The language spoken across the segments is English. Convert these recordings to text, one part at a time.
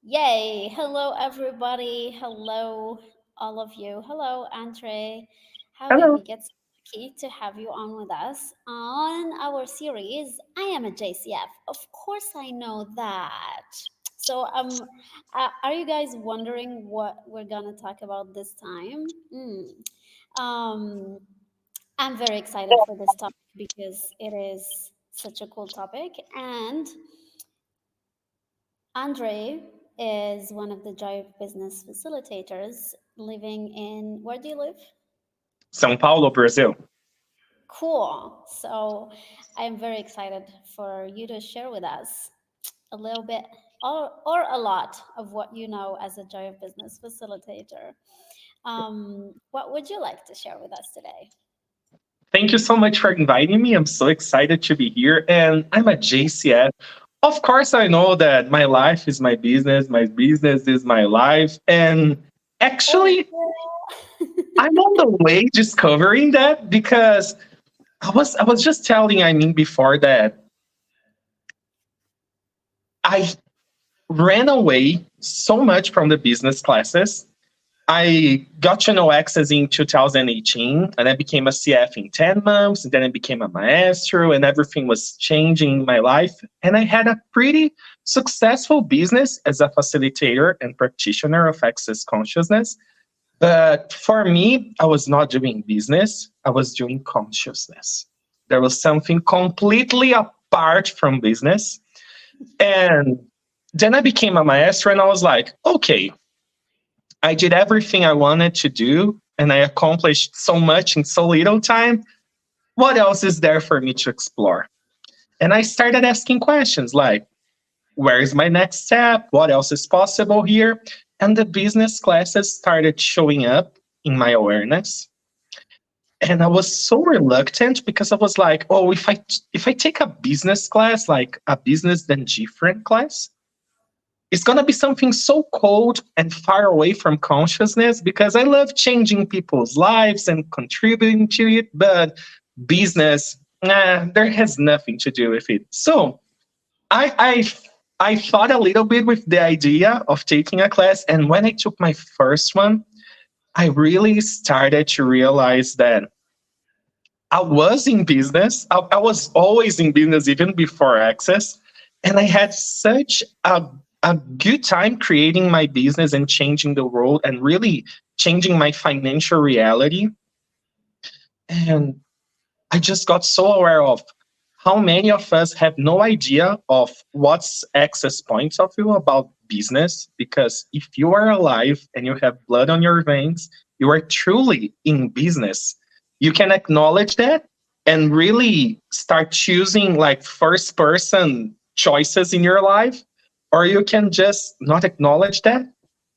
Yay! Hello, everybody. Hello, all of you. Hello, Andre. How did Hello. we get so lucky to have you on with us on our series? I am a JCF. Of course, I know that. So, are you guys wondering what we're gonna talk about this time? Um, I'm very excited for this topic because it is such a cool topic, and Andre is one of the Joy of Business facilitators living in, where do you live? São Paulo, Brazil. Cool. So I'm very excited for you to share with us a little bit or a lot of what you know as a Joy of Business facilitator. What would you like to share with us today? Thank you so much for inviting me. I'm so excited to be here. And I'm a JCF. Of course, I know that my life is my business is my life. And Oh, actually, yeah. I'm on the way discovering that because I was just telling before that I ran away so much from the business classes. I got to know Access in 2018, and I became a CF in 10 months, and then I became a maestro, and everything was changing in my life. And I had a pretty successful business as a facilitator and practitioner of Access consciousness. But for me, I was not doing business, I was doing consciousness. There was something completely apart from business. And then I became a maestro, and I was like, okay, I did everything I wanted to do and I accomplished so much in so little time. What else is there for me to explore? And I started asking questions like, where is my next step? What else is possible here? And the business classes started showing up in my awareness. And I was so reluctant because I was like, oh, if I take a business class, like a business then different class, it's going to be something so cold and far away from consciousness because I love changing people's lives and contributing to it, but business, there has nothing to do with it. So I, I thought a little bit with the idea of taking a class. And when I took my first one, I really started to realize that I was in business. I was always in business even before Access. And I had such a good time creating my business and changing the world and really changing my financial reality. And I just got so aware of how many of us have no idea of what's Access points of view about business. Because if you are alive and you have blood on your veins, you are truly in business. You can acknowledge that and really start choosing like first person choices in your life, or you can just not acknowledge that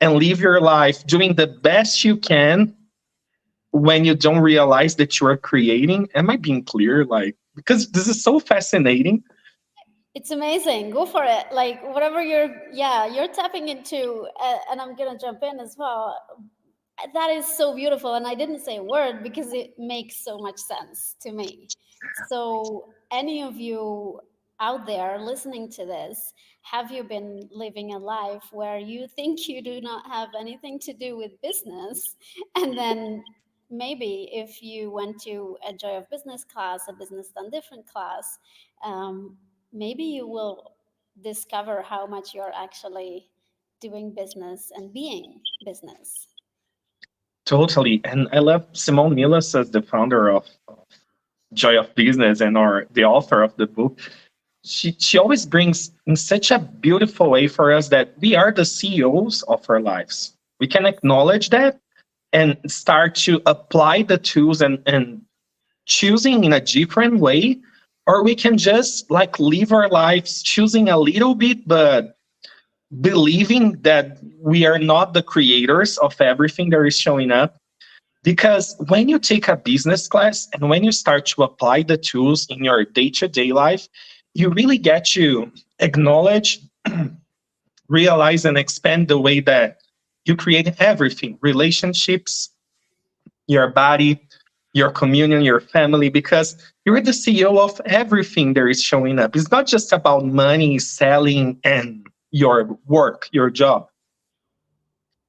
and live your life doing the best you can when you don't realize that you are creating. Am I being clear? Like, because this is so fascinating. It's amazing. Go for it. Like whatever you're tapping into, and I'm gonna jump in as well. That is so beautiful, and I didn't say a word because it makes so much sense to me. So, any of you out there listening to this, have you been living a life where you think you do not have anything to do with business, and then maybe if you went to a Joy of Business class, a Business Done Different class, um, maybe you will discover how much you're actually doing business and being business. Totally. And I love Simone Milas as the founder of Joy of Business and or the author of the book. She always brings in such a beautiful way for us that we are the CEOs of our lives. We can acknowledge that and start to apply the tools and choosing in a different way, or we can just like live our lives choosing a little bit but believing that we are not the creators of everything that is showing up. Because when you take a business class and when you start to apply the tools in your day-to-day life, you really get to acknowledge, realize, and expand the way that you create everything: relationships, your body, your communion, your family, because you're the CEO of everything that is showing up. It's not just about money, selling, and your work, your job.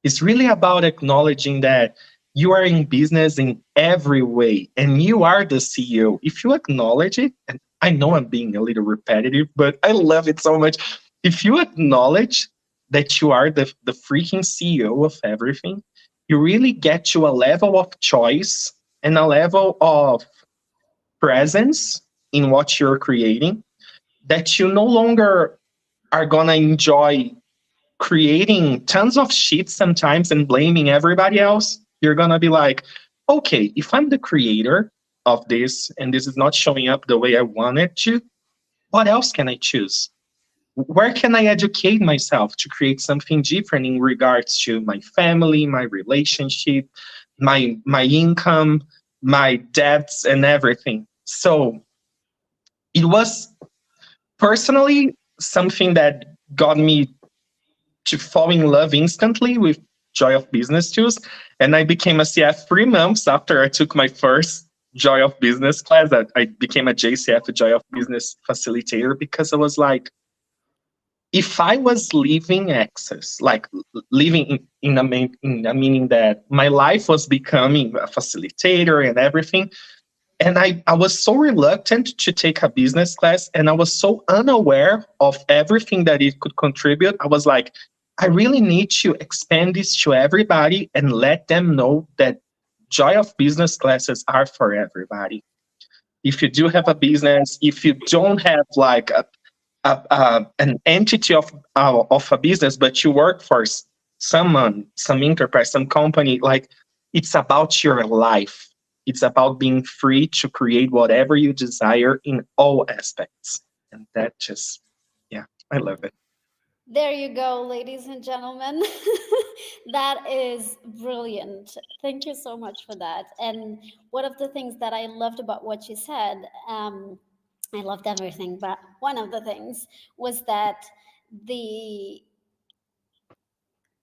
It's really about acknowledging that you are in business in every way and you are the CEO. If you acknowledge it, and I know I'm being a little repetitive, but I love it so much. If you acknowledge that you are the freaking CEO of everything, you really get to a level of choice and a level of presence in what you're creating that you no longer are gonna enjoy creating tons of shit sometimes and blaming everybody else. You're gonna be like, okay, if I'm the creator of this and this is not showing up the way I want it to, what else can I choose? Where can I educate myself to create something different in regards to my family, my relationship, my income, my debts, and everything? So it was personally something that got me to fall in love instantly with Joy of Business tools. And I became a CF 3 months after I took my first Joy of Business class. I became a JCF, a Joy of Business facilitator, because I was like, if I was leaving access, like living in a meaning that my life was becoming a facilitator and everything, and I was so reluctant to take a business class and I was so unaware of everything that it could contribute. I was like, I really need to expand this to everybody and let them know that joy of business classes are for everybody. If you do have a business, if you don't have like an entity of a business, but you work for someone, some enterprise, some company, like it's about your life. It's about being free to create whatever you desire in all aspects. And that just, yeah, I love it. There you go, ladies and gentlemen. That is brilliant. Thank you so much for that. And one of the things that I loved about what you said, I loved everything, but one of the things was that the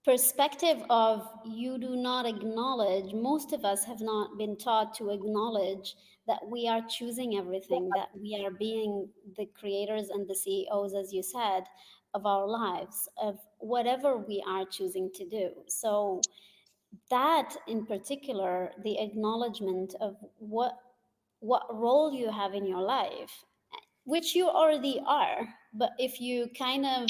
perspective of you do not acknowledge, most of us have not been taught to acknowledge that we are choosing everything, that we are being the creators and the CEOs, as you said, of our lives, of whatever we are choosing to do. So that in particular, the acknowledgement of what role you have in your life, which you already are, but if you kind of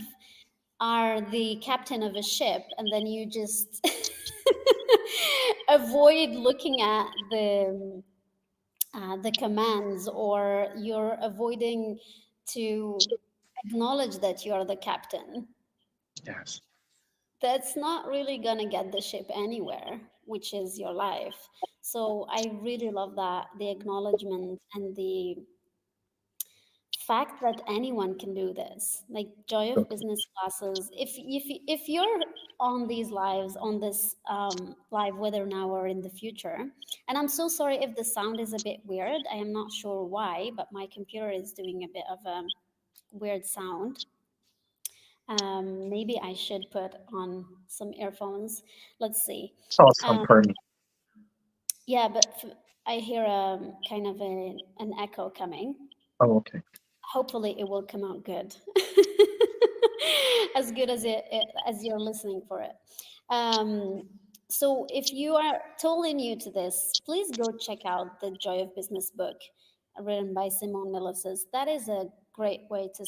are the captain of a ship and then you just avoid looking at the commands, or you're avoiding to acknowledge that you're the captain, Yes. that's not really gonna get the ship anywhere, which is your life. So I really love that, the acknowledgement and the fact that anyone can do this, like joy of Okay. business classes. If you're on these lives, on this live, whether now or in the future, and I'm so sorry if the sound is a bit weird, I am not sure why, but my computer is doing a bit of a weird sound. Maybe I should put on some earphones. Let's see. It's awesome um, for me. yeah, but I hear kind of an echo coming. Oh, okay. Hopefully it will come out good. As good as as you're listening for it. um, so if you are totally new to this, please go check out the Joy of Business book, written by Simone Milasas. That is a great way to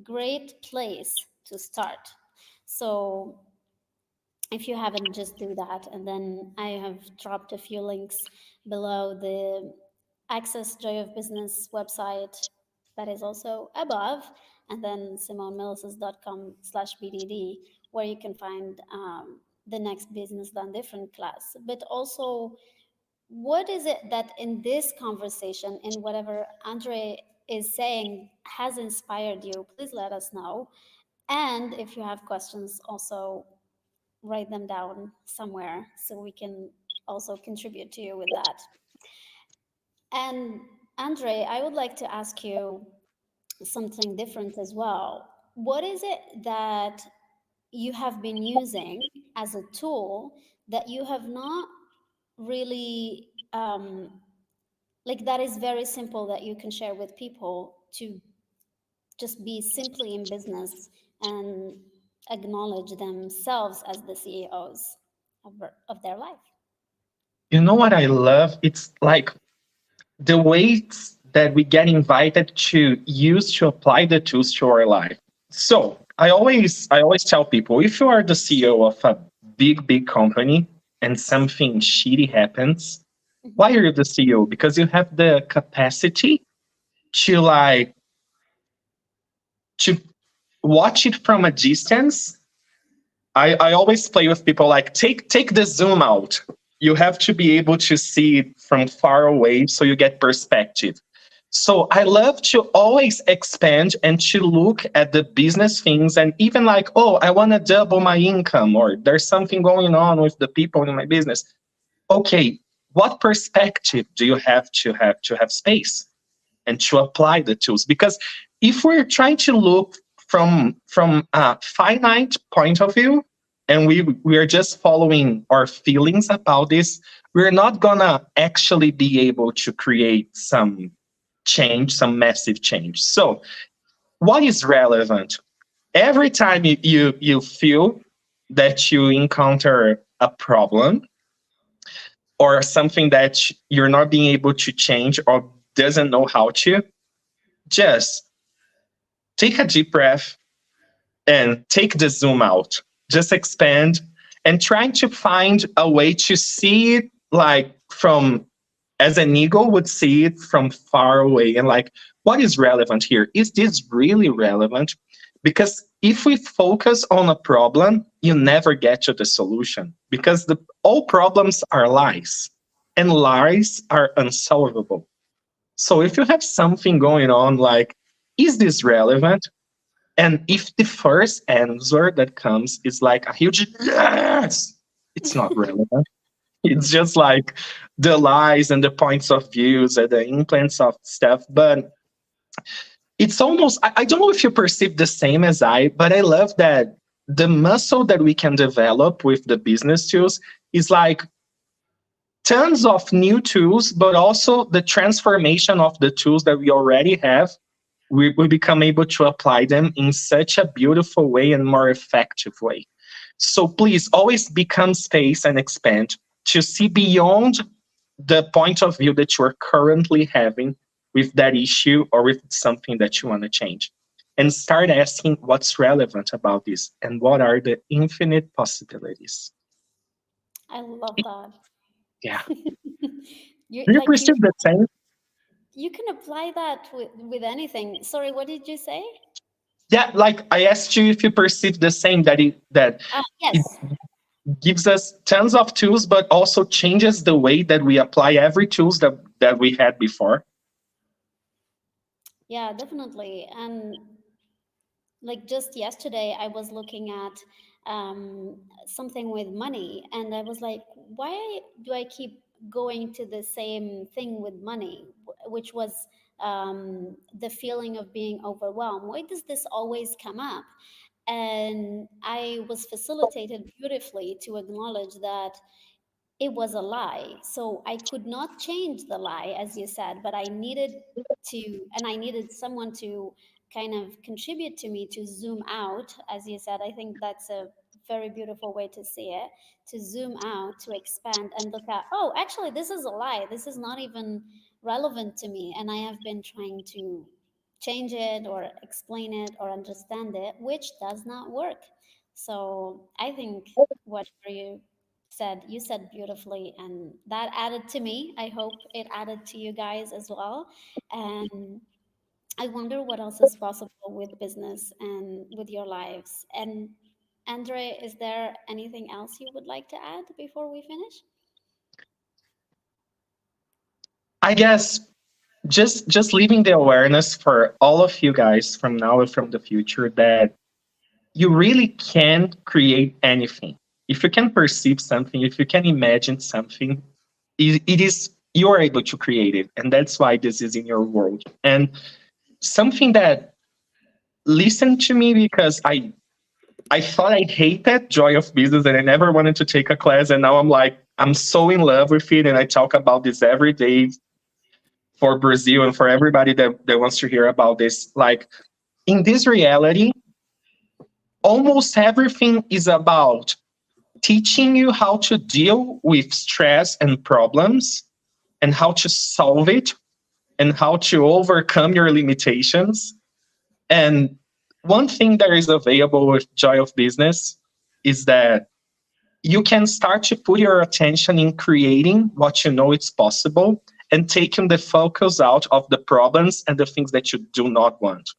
great place to start. So if you haven't, just do that. And then I have dropped a few links below the Access Joy of Business website that is also above, and then simonemillises.com/bdd, where you can find the next Business Done Different class. But also, what is it that in this conversation, in whatever Andre is saying, has inspired you? Please let us know. And if you have questions, also write them down somewhere so we can also contribute to you with that. And Andre, I would like to ask you something different as well. What is it that you have been using as a tool that you have not really like, that is very simple, that you can share with people to just be simply in business and acknowledge themselves as the CEOs of their life. You know what I love? It's like the ways that we get invited to use to apply the tools to our life. So I always tell people, if you are the CEO of a big company and something shitty happens, why Mhm. are you the CEO? Because you have the capacity to like to watch it from a distance. I always play with people like take the zoom out. You have to be able to see it from far away so you get perspective. So I love to always expand and to look at the business things and even like, oh, I want to double my income or there's something going on with the people in my business. Okay, what perspective do you have space and to apply the tools? Because if we're trying to look from a finite point of view and we are just following our feelings about this, we're not gonna actually be able to create some change, some massive change. So what is relevant? Every time you feel that you encounter a problem or something that you're not being able to change or doesn't know how to, just take a deep breath and take the zoom out. Just expand and trying to find a way to see it like from as an eagle would see it from far away and like what is relevant here? Is this really relevant? Because if we focus on a problem, you never get to the solution because the all problems are lies and lies are unsolvable. So if you have something going on like is this relevant? And if the first answer that comes is like a huge yes, it's not relevant. It's just like the lies and the points of views and the implants of stuff. But it's almost, I don't know if you perceive the same as I, but I love that the muscle that we can develop with the business tools is like tons of new tools, but also the transformation of the tools that we already have we become able to apply them in such a beautiful way and more effective way. So please always become space and expand to see beyond the point of view that you are currently having with that issue or with something that you want to change. And start asking what's relevant about this and what are the infinite possibilities. I love that. Yeah. You Do you like perceive the same? you can apply that with anything. Sorry, what did you say? Yeah, like I asked you if you perceive the same it Yes. gives us tons of tools, but also changes the way that we apply every tools that we had before. Yeah, definitely. And like just yesterday, I was looking at something with money, and I was like, why do I keep going to the same thing with money, which was the feeling of being overwhelmed? Why does this always come up? And I was facilitated beautifully to acknowledge that it was a lie. So I could not change the lie, as you said, but I needed and I needed someone to kind of contribute to me to zoom out, as you said. I think that's a very beautiful way to see it, to zoom out, to expand and look at, oh, actually, this is a lie. This is not even relevant to me. And I have been trying to change it or explain it or understand it, which does not work. So I think what you said beautifully, and that added to me. I hope it added to you guys as well. And I wonder what else is possible with business and with your lives. And Andre, is there anything else you would like to add before we finish? I guess just leaving the awareness for all of you guys from now and from the future that you really can create anything. If you can perceive something, if you can imagine something, it is you are able to create it, and that's why this is in your world. And something that listen to me because I thought I hated Joy of Business and I never wanted to take a class. And now I'm like, I'm so in love with it. And I talk about this every day for Brazil and for everybody that wants to hear about this. Like, in this reality, almost everything is about teaching you how to deal with stress and problems and how to solve it and how to overcome your limitations. And one thing that is available with Joy of Business is that you can start to put your attention in creating what you know is possible and taking the focus out of the problems and the things that you do not want.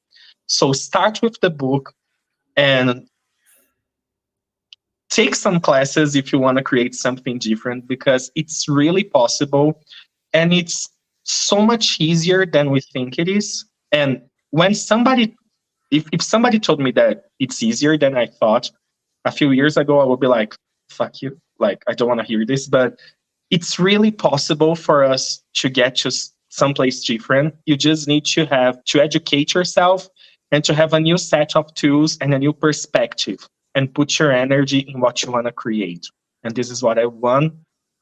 So start with the book and take some classes if you want to create something different, because it's really possible and it's so much easier than we think it is. And when somebody, if somebody told me that it's easier than I thought a few years ago, I would be like, fuck you. Like, I don't want to hear this. But it's really possible for us to get to someplace different. You just need to have to educate yourself and to have a new set of tools and a new perspective and put your energy in what you want to create. And this is what I want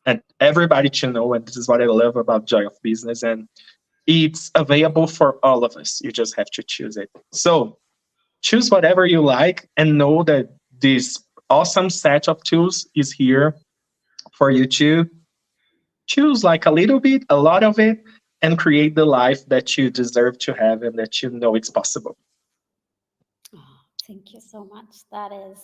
and everybody to know. And this is what I love about Joy of Business. And it's available for all of us. You just have to choose it. So choose whatever you like and know that this awesome set of tools is here for you to choose like a little bit, a lot of it, and create the life that you deserve to have and that you know it's possible. Oh, thank you so much. That is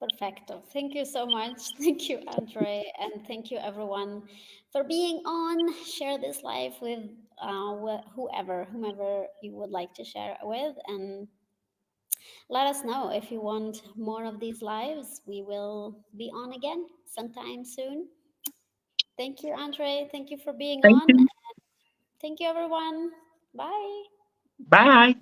perfecto. Thank you so much. Thank you, Andre, and thank you everyone for being on. Share this live with whomever you would like to share it with, and let us know if you want more of these lives. We will be on again sometime soon. Thank you, Andre. Thank you for being Thank on. you. Thank you, everyone. Bye. Bye.